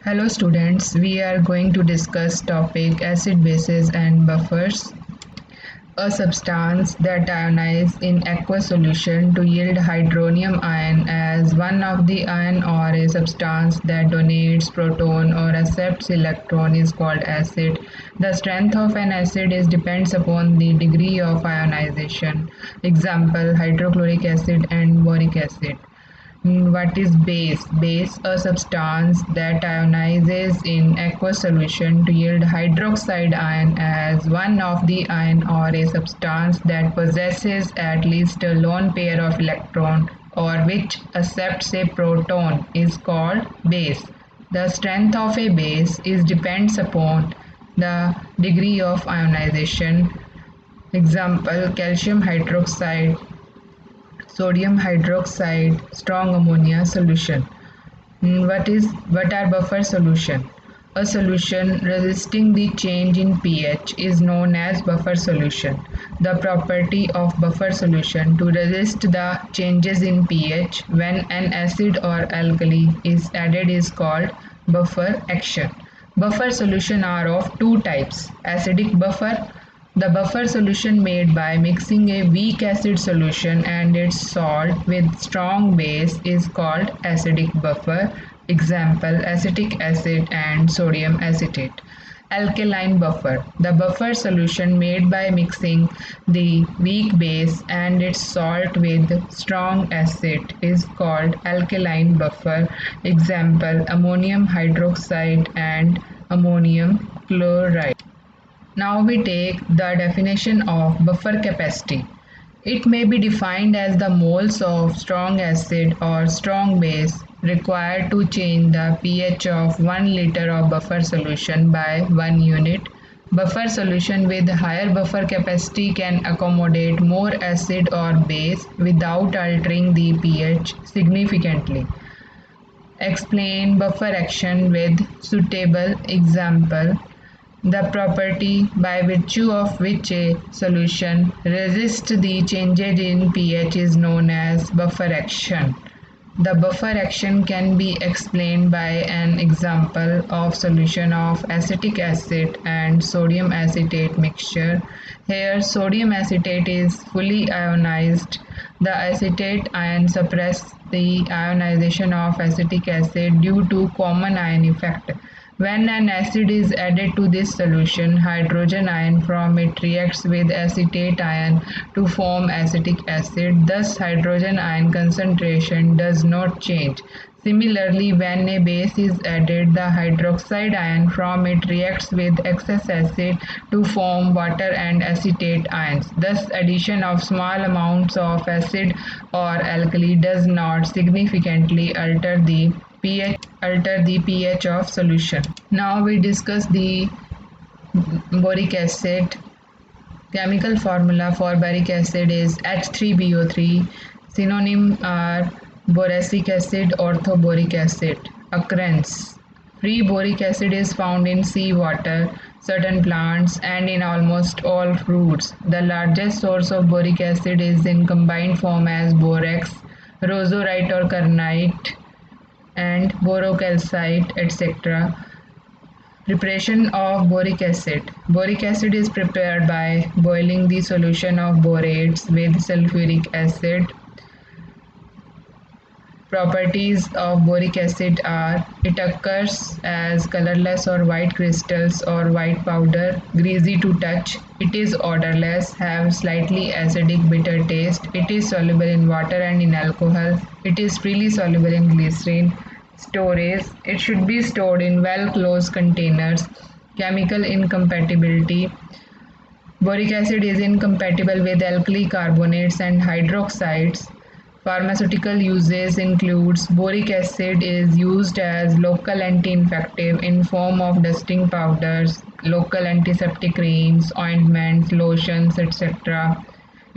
Hello students, we are going to discuss topic acid bases and buffers. A substance that ionizes in aqueous solution to yield hydronium ion as one of the ion, or a substance that donates proton or accepts electron is called acid. The strength of an acid depends upon the degree of ionization. Example, hydrochloric acid and boric acid. What is base? Base, a substance that ionizes in aqueous solution to yield hydroxide ion as one of the ion, or a substance that possesses at least a lone pair of electron or which accepts a proton is called base. The strength of a base depends upon the degree of ionization. Example, calcium hydroxide, sodium hydroxide, strong ammonia solution. What are buffer solution? A solution resisting the change in pH is known as buffer solution. The property of buffer solution to resist the changes in pH when an acid or alkali is added is called buffer action. Buffer solution are of two types: acidic buffer. The buffer solution made by mixing a weak acid solution and its salt with strong base is called acidic buffer. Example, acetic acid and sodium acetate. Alkaline buffer. The buffer solution made by mixing the weak base and its salt with strong acid is called alkaline buffer. Example, ammonium hydroxide and ammonium chloride. Now we take the definition of buffer capacity. It may be defined as the moles of strong acid or strong base required to change the pH of 1 liter of buffer solution by 1 unit. Buffer solution with higher buffer capacity can accommodate more acid or base without altering the pH significantly. Explain buffer action with suitable example. The property by virtue of which a solution resists the changes in pH is known as buffer action. The buffer action can be explained by an example of solution of acetic acid and sodium acetate mixture. Here sodium acetate is fully ionized. The acetate ion suppresses the ionization of acetic acid due to common ion effect. When an acid is added to this solution, hydrogen ion from it reacts with acetate ion to form acetic acid. Thus, hydrogen ion concentration does not change. Similarly, when a base is added, the hydroxide ion from it reacts with excess acid to form water and acetate ions. Thus, addition of small amounts of acid or alkali does not significantly alter the pH of solution. Now we discuss the boric acid. Chemical formula for boric acid is H3BO3. Synonym are boracic acid, orthoboric acid. Occurrence: free boric acid is found in seawater, certain plants, and in almost all fruits. The largest source of boric acid is in combined form as borax, rosorite or kernite, and borocalcite, etc. Preparation of boric acid. Boric acid is prepared by boiling the solution of borates with sulfuric acid. Properties of boric acid are: it occurs as colorless or white crystals or white powder, greasy to touch. It is odorless, have slightly acidic bitter taste. It is soluble in water and in alcohol. It is freely soluble in glycerin. Storage: it should be stored in well-closed containers. Chemical incompatibility: boric acid is incompatible with alkali carbonates and hydroxides. Pharmaceutical uses includes: boric acid is used as local anti-infective in form of dusting powders, local antiseptic creams, ointments, lotions, etc.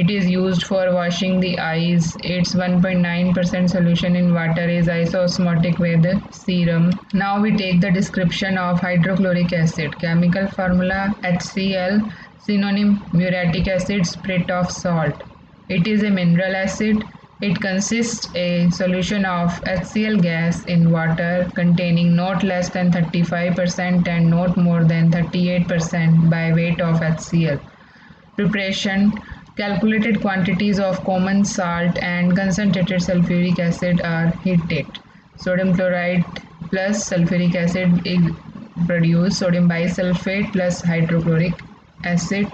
It is used for washing the eyes. Its 1.9% solution in water is isosmotic with serum. Now we take the description of hydrochloric acid. Chemical formula HCl. Synonym: muriatic acid, spirit of salt. It is a mineral acid. It consists a solution of HCl gas in water containing not less than 35% and not more than 38% by weight of HCl. Preparation: calculated quantities of common salt and concentrated sulfuric acid are heated. Sodium chloride plus sulfuric acid produce sodium bisulfate plus hydrochloric acid.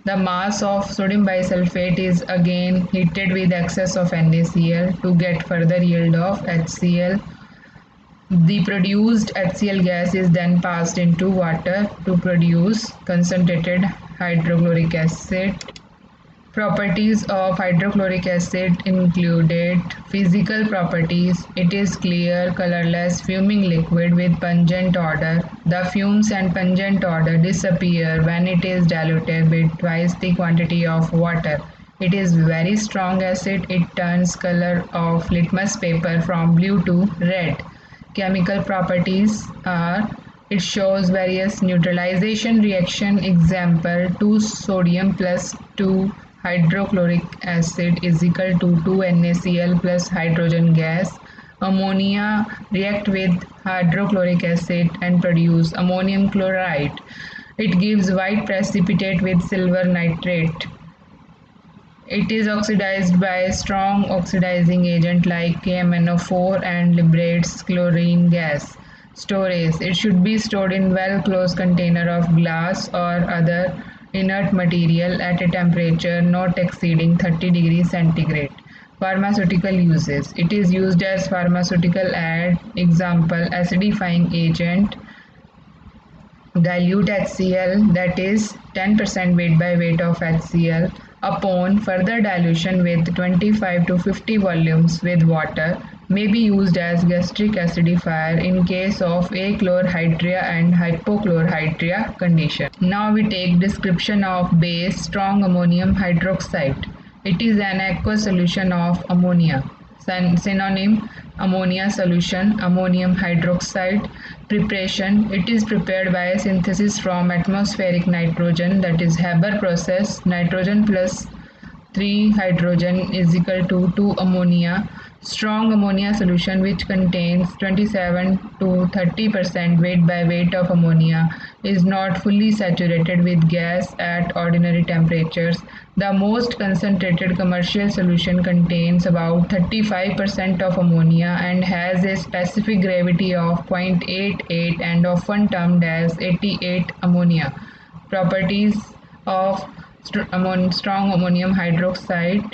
The mass of sodium bisulfate is again heated with excess of NaCl to get further yield of HCl. The produced HCl gas is then passed into water to produce concentrated hydrochloric acid. Properties of hydrochloric acid included physical properties. It is clear, colorless, fuming liquid with pungent odor. The fumes and pungent odor disappear when it is diluted with twice the quantity of water. It is very strong acid. It turns color of litmus paper from blue to red. Chemical properties are: it shows various neutralization reaction. Example, 2 sodium plus 2 hydrochloric acid is equal to 2 NaCl plus hydrogen gas. Ammonia react with hydrochloric acid and produce ammonium chloride. It gives white precipitate with silver nitrate. It is oxidized by strong oxidizing agent like KMnO4 and liberates chlorine gas. Storage: it should be stored in well-closed container of glass or other inert material at a temperature not exceeding 30 degrees centigrade. Pharmaceutical uses: it is used as pharmaceutical aid. Example, acidifying agent, dilute HCl, that is 10% weight by weight of HCl. Upon further dilution with 25 to 50 volumes with water, may be used as gastric acidifier in case of achlorhydria and hypochlorhydria condition. Now we take description of base strong ammonium hydroxide. It is an aqueous solution of ammonia. Synonym: ammonia solution, ammonium hydroxide. Preparation: it is prepared by synthesis from atmospheric nitrogen, that is Haber process. Nitrogen plus 3 hydrogen is equal to 2 ammonia. Strong ammonia solution which contains 27 to 30% weight by weight of ammonia is not fully saturated with gas at ordinary temperatures. The most concentrated commercial solution contains about 35% of ammonia and has a specific gravity of 0.88 and often termed as 88 ammonia. Properties of strong ammonium hydroxide: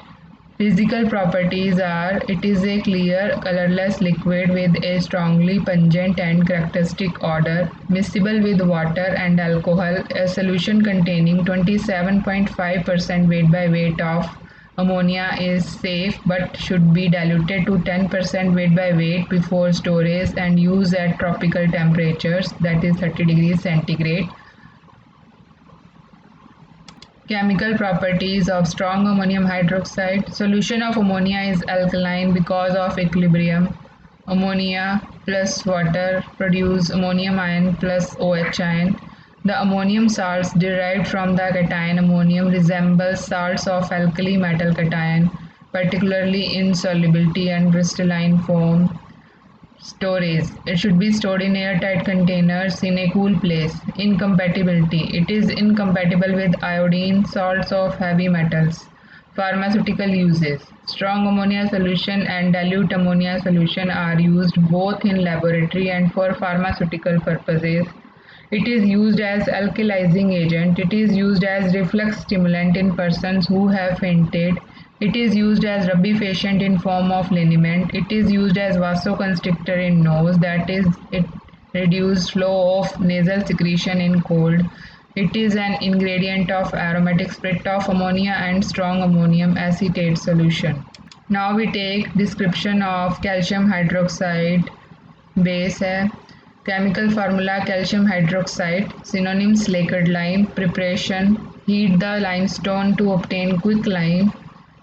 physical properties are: it is a clear, colorless liquid with a strongly pungent and characteristic odor, miscible with water and alcohol. A solution containing 27.5% weight by weight of ammonia is safe but should be diluted to 10% weight by weight before storage and use at tropical temperatures, that is 30 degrees centigrade. Chemical properties of strong ammonium hydroxide: solution of ammonia is alkaline because of equilibrium. Ammonia plus water produce ammonium ion plus OH ion. The ammonium salts derived from the cation ammonium resemble salts of alkali metal cation, particularly in solubility and crystalline form. Storage: it should be stored in airtight containers in a cool place. Incompatibility: it is incompatible with iodine, salts of heavy metals. Pharmaceutical uses: strong ammonia solution and dilute ammonia solution are used both in laboratory and for pharmaceutical purposes. It is used as alkalizing agent. It is used as reflux stimulant in persons who have fainted. It is used as rubefacient in form of liniment. It is used as vasoconstrictor in nose, that is, it reduces flow of nasal secretion in cold. It is an ingredient of aromatic spirit of ammonia and strong ammonium acetate solution. Now we take description of calcium hydroxide base है. Chemical formula: calcium hydroxide. Synonyms: lacquered lime. Preparation: heat the limestone to obtain quick lime,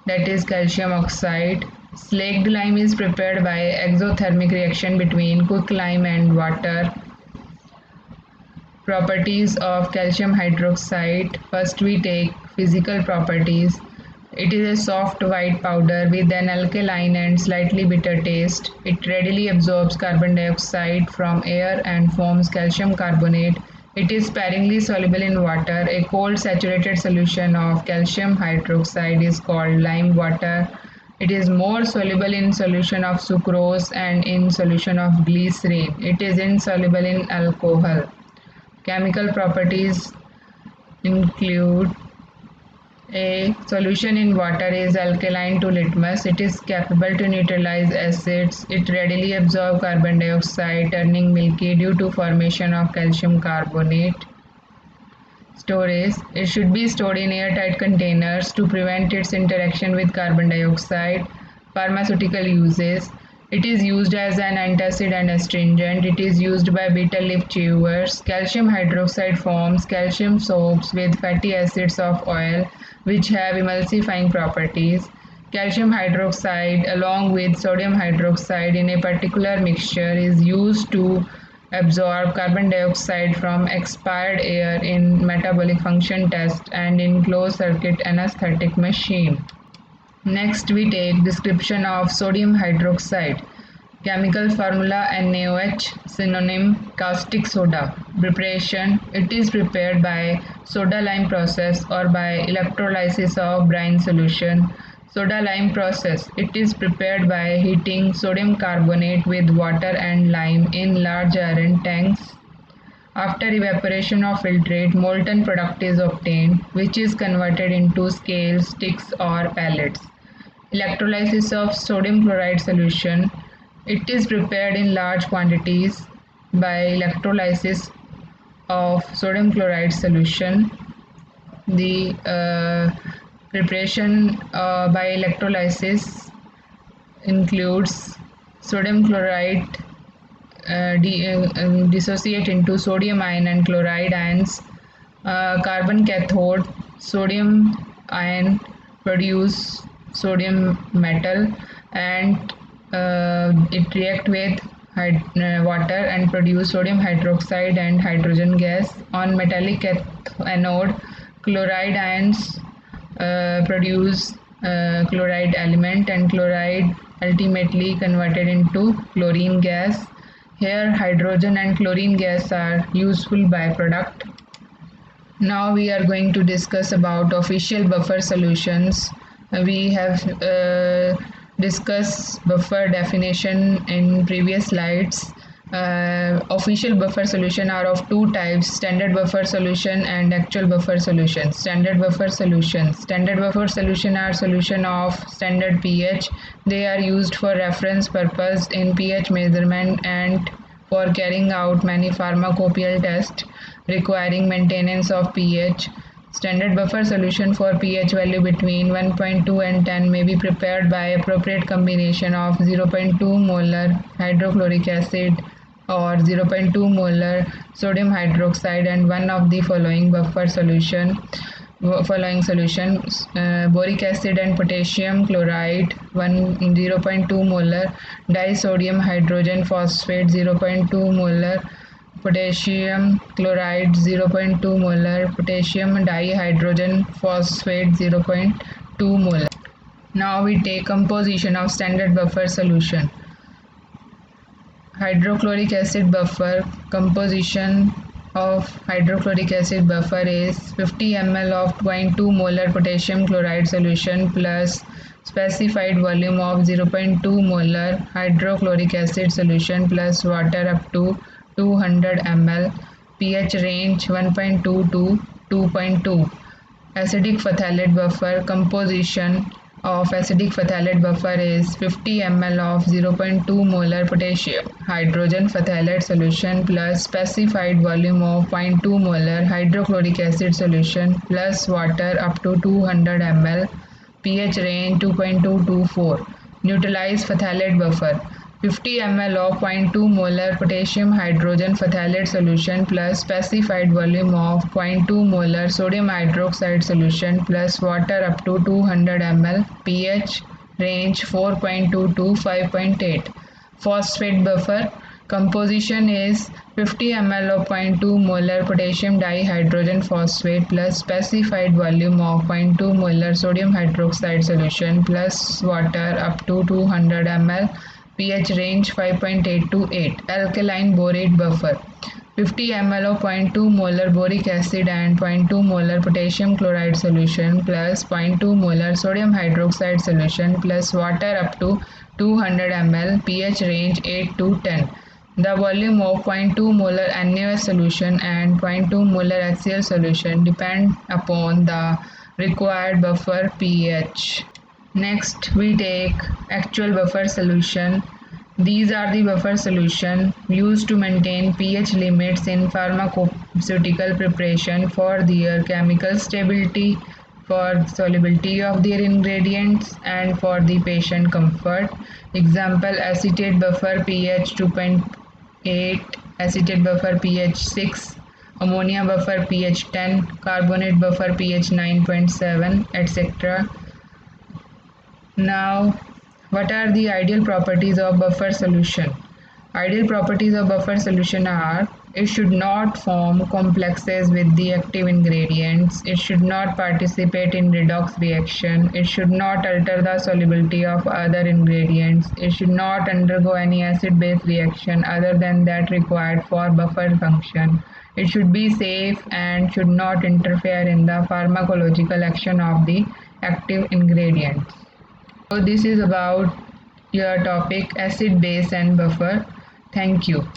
that is calcium oxide. Slaked lime is prepared by exothermic reaction between quick lime and water. Properties of calcium hydroxide: first we take physical properties. It is a soft white powder with an alkaline and slightly bitter taste. It readily absorbs carbon dioxide from air and forms calcium carbonate. It is sparingly soluble in water. A cold saturated solution of calcium hydroxide is called lime water. It is more soluble in solution of sucrose and in solution of glycerin. It is insoluble in alcohol. Chemical properties include: a solution in water is alkaline to litmus. It is capable to neutralize acids. It readily absorbs carbon dioxide, turning milky due to formation of calcium carbonate. Storage: it should be stored in airtight containers to prevent its interaction with carbon dioxide. Pharmaceutical uses: it is used as an antacid and astringent. It is used by betel leaf chewers. Calcium hydroxide forms calcium soaps with fatty acids of oil which have emulsifying properties. Calcium hydroxide along with sodium hydroxide in a particular mixture is used to absorb carbon dioxide from expired air in metabolic function test and in closed circuit anesthetic machine. Next we take description of sodium hydroxide. Chemical formula NaOH, synonym caustic soda. Preparation: it is prepared by soda-lime process or by electrolysis of brine solution. Soda-lime process: it is prepared by heating sodium carbonate with water and lime in large iron tanks. After evaporation of filtrate, molten product is obtained, which is converted into scales, sticks or pellets. Electrolysis of sodium chloride solution: it is prepared in large quantities by electrolysis of sodium chloride solution. The preparation by electrolysis includes sodium chloride dissociate into sodium ion and chloride ions. Carbon cathode, sodium ion produce sodium metal, and it react with water and produce sodium hydroxide and hydrogen gas. On metallic anode, chloride ions produce chloride element, and chloride ultimately converted into chlorine gas. Here hydrogen and chlorine gas are useful byproduct. Now we are going to discuss about official buffer solutions. We have discussed buffer definition in previous slides. Official buffer solution are of two types: standard buffer solution and actual buffer solution. Standard buffer solution. Standard buffer solution are solution of standard pH. They are used for reference purpose in pH measurement and for carrying out many pharmacopoeial tests requiring maintenance of pH. Standard buffer solution for pH value between 1.2 and 10 may be prepared by appropriate combination of 0.2 molar hydrochloric acid or 0.2 molar sodium hydroxide and one of the following solutions: boric acid and potassium chloride 0.2 molar, disodium hydrogen phosphate 0.2 molar, potassium chloride 0.2 molar, potassium dihydrogen phosphate 0.2 molar. Now we take composition of standard buffer solution. Hydrochloric acid buffer. Composition of hydrochloric acid buffer is 50 ml of 0.2 molar potassium chloride solution plus specified volume of 0.2 molar hydrochloric acid solution plus water up to 200 ml. pH range 1.2 to 2.2. Acidic phthalate buffer. Composition of acidic phthalate buffer is 50 ml of 0.2 molar potassium hydrogen phthalate solution plus specified volume of 0.2 molar hydrochloric acid solution plus water up to 200 ml. pH range 2.2 to 4. Neutralized phthalate buffer. 50 ml of 0.2 molar potassium hydrogen phthalate solution plus specified volume of 0.2 molar sodium hydroxide solution plus water up to 200 ml. pH range 4.2 to 5.8. Phosphate buffer. Composition is 50 ml of 0.2 molar potassium dihydrogen phosphate plus specified volume of 0.2 molar sodium hydroxide solution plus water up to 200 ml, pH range 5.8 to 8. Alkaline borate buffer. 50 ml of 0.2 molar boric acid and 0.2 molar potassium chloride solution plus zero point 0.2 molar sodium hydroxide solution plus water up to 200 ml, pH range 8 to 10. The volume of zero point 0.2 molar NaOH solution and zero point 0.2 molar HCl solution depend upon the required buffer pH. Next, we take actual buffer solution. These are the buffer solution used to maintain pH limits in pharmaceutical preparation for their chemical stability, for solubility of their ingredients, and for the patient comfort. Example: acetate buffer pH 2.8, acetate buffer pH 6, ammonia buffer pH 10, carbonate buffer pH 9.7, etc. Now, what are the ideal properties of buffer solution? Ideal properties of buffer solution are: it should not form complexes with the active ingredients, it should not participate in redox reaction, it should not alter the solubility of other ingredients, it should not undergo any acid-base reaction other than that required for buffer function. It should be safe and should not interfere in the pharmacological action of the active ingredients. So this is about your topic acid, base and buffer. Thank you.